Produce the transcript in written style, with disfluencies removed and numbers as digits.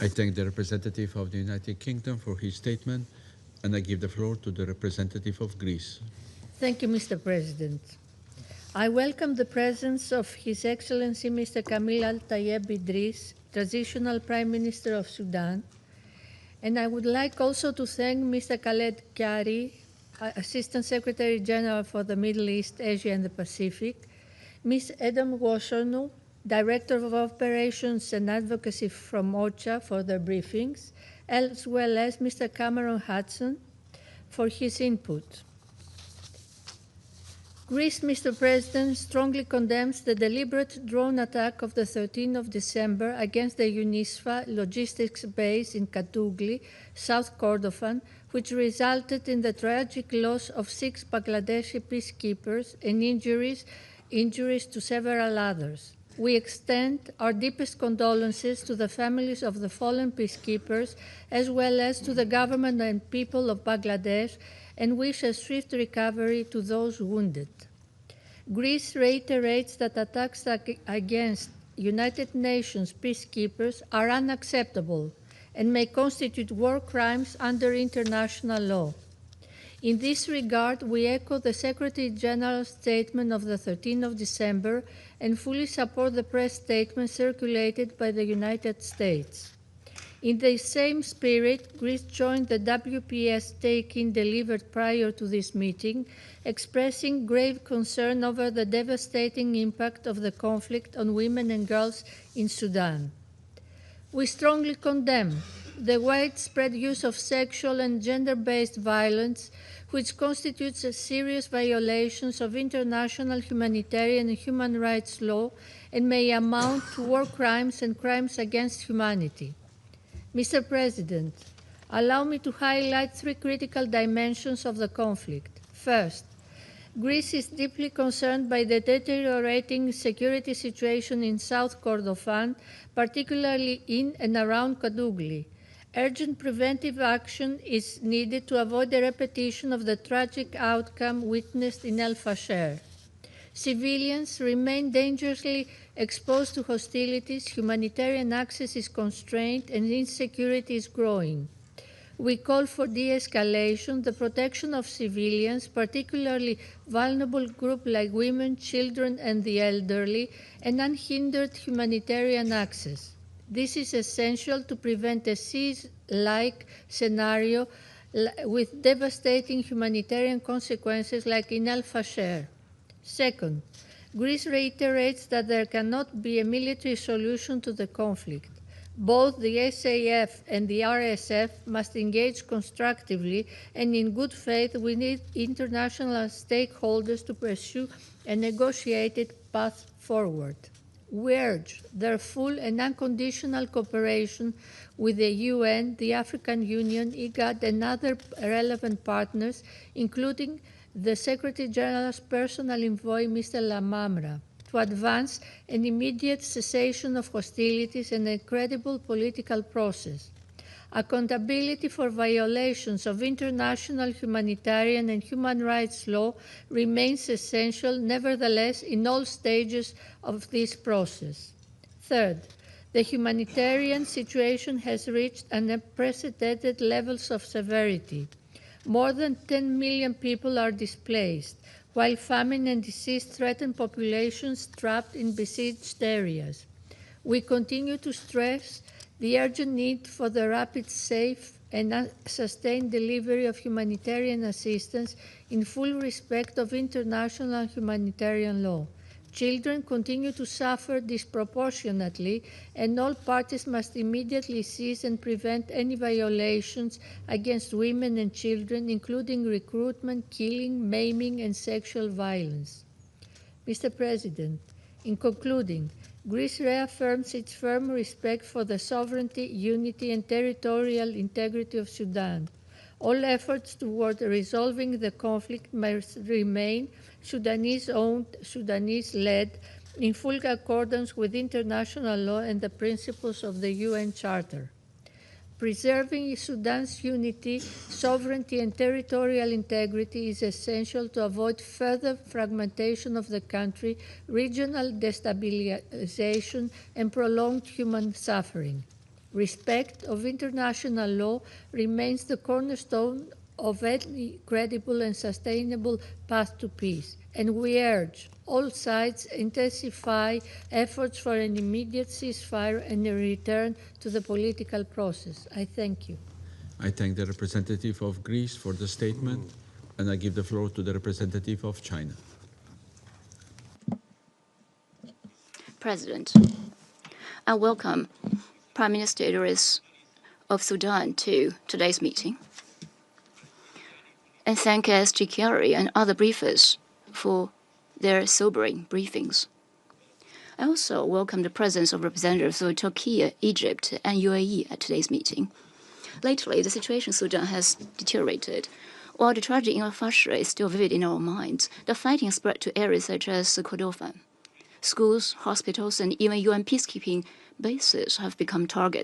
I thank the representative of the United Kingdom for his statement, and I give the floor to the representative of Greece. Thank you, Mr. President. I welcome the presence of His Excellency Mr. Kamil Al-Tayeb Idris, Transitional Prime Minister of Sudan, and I would like also to thank Mr. Khaled Kyari, Assistant Secretary General for the Middle East, Asia and the Pacific, Ms. Edom Woshonu, Director of Operations and Advocacy from OCHA for their briefings, as well as Mr. Cameron Hudson for his input. Greece, Mr. President, strongly condemns the deliberate drone attack of the 13th of December against the UNISFA logistics base in Katougli, South Kordofan, which resulted in the tragic loss of 6 Bangladeshi peacekeepers and injuries to several others. We extend our deepest condolences to the families of the fallen peacekeepers, as well as to the government and people of Bangladesh, and wish a swift recovery to those wounded. Greece reiterates that attacks against United Nations peacekeepers are unacceptable and may constitute war crimes under international law. In this regard, we echo the Secretary General's statement of the 13th of December and fully support the press statement circulated by the United States. In the same spirit, Greece joined the WPS take-in delivered prior to this meeting, expressing grave concern over the devastating impact of the conflict on women and girls in Sudan. We strongly condemn the widespread use of sexual and gender-based violence, which constitutes serious violations of international humanitarian and human rights law and may amount to war crimes and crimes against humanity. Mr. President, allow me to highlight 3 critical dimensions of the conflict. First, Greece is deeply concerned by the deteriorating security situation in South Kordofan, particularly in and around Katougli. Urgent preventive action is needed to avoid a repetition of the tragic outcome witnessed in El Fasher. Civilians remain dangerously exposed to hostilities, humanitarian access is constrained, and insecurity is growing. We call for de-escalation, the protection of civilians, particularly vulnerable groups like women, children, and the elderly, and unhindered humanitarian access. This is essential to prevent a siege-like scenario with devastating humanitarian consequences like in El Fasher. Second, Greece reiterates that there cannot be a military solution to the conflict. Both the SAF and the RSF must engage constructively, and in good faith we need international stakeholders to pursue a negotiated path forward. We urge their full and unconditional cooperation with the UN, the African Union, IGAD, and other relevant partners, including the Secretary General's personal envoy, Mr. Lamamra, to advance an immediate cessation of hostilities and a credible political process. Accountability for violations of international humanitarian and human rights law remains essential, nevertheless, in all stages of this process. Third, the humanitarian situation has reached unprecedented levels of severity. More than 10 million people are displaced, while famine and disease threaten populations trapped in besieged areas. We continue to stress the urgent need for the rapid, safe, and sustained delivery of humanitarian assistance in full respect of international humanitarian law. Children continue to suffer disproportionately, and all parties must immediately cease and prevent any violations against women and children, including recruitment, killing, maiming, and sexual violence. Mr. President, in concluding, Greece reaffirms its firm respect for the sovereignty, unity, and territorial integrity of Sudan. All efforts toward resolving the conflict must remain Sudanese-owned, Sudanese-led, in full accordance with international law and the principles of the UN Charter. Preserving Sudan's unity, sovereignty, and territorial integrity is essential to avoid further fragmentation of the country, regional destabilization, and prolonged human suffering. Respect of international law remains the cornerstone of any credible and sustainable path to peace, and we urge all sides intensify efforts for an immediate ceasefire and a return to the political process. I thank you. I thank the representative of Greece for the statement, and I give the floor to the representative of China. President, I welcome Prime Minister Idris of Sudan to today's meeting, and thank SG Kerry and other briefers for their sobering briefings. I also welcome the presence of representatives of Turkey, Egypt, and UAE at today's meeting. Lately, the situation in Sudan has deteriorated. While the tragedy in Al-Fashir is still vivid in our minds, the fighting spread to areas such as Kordofan. Schools, hospitals, and even UN peacekeeping bases have become targets.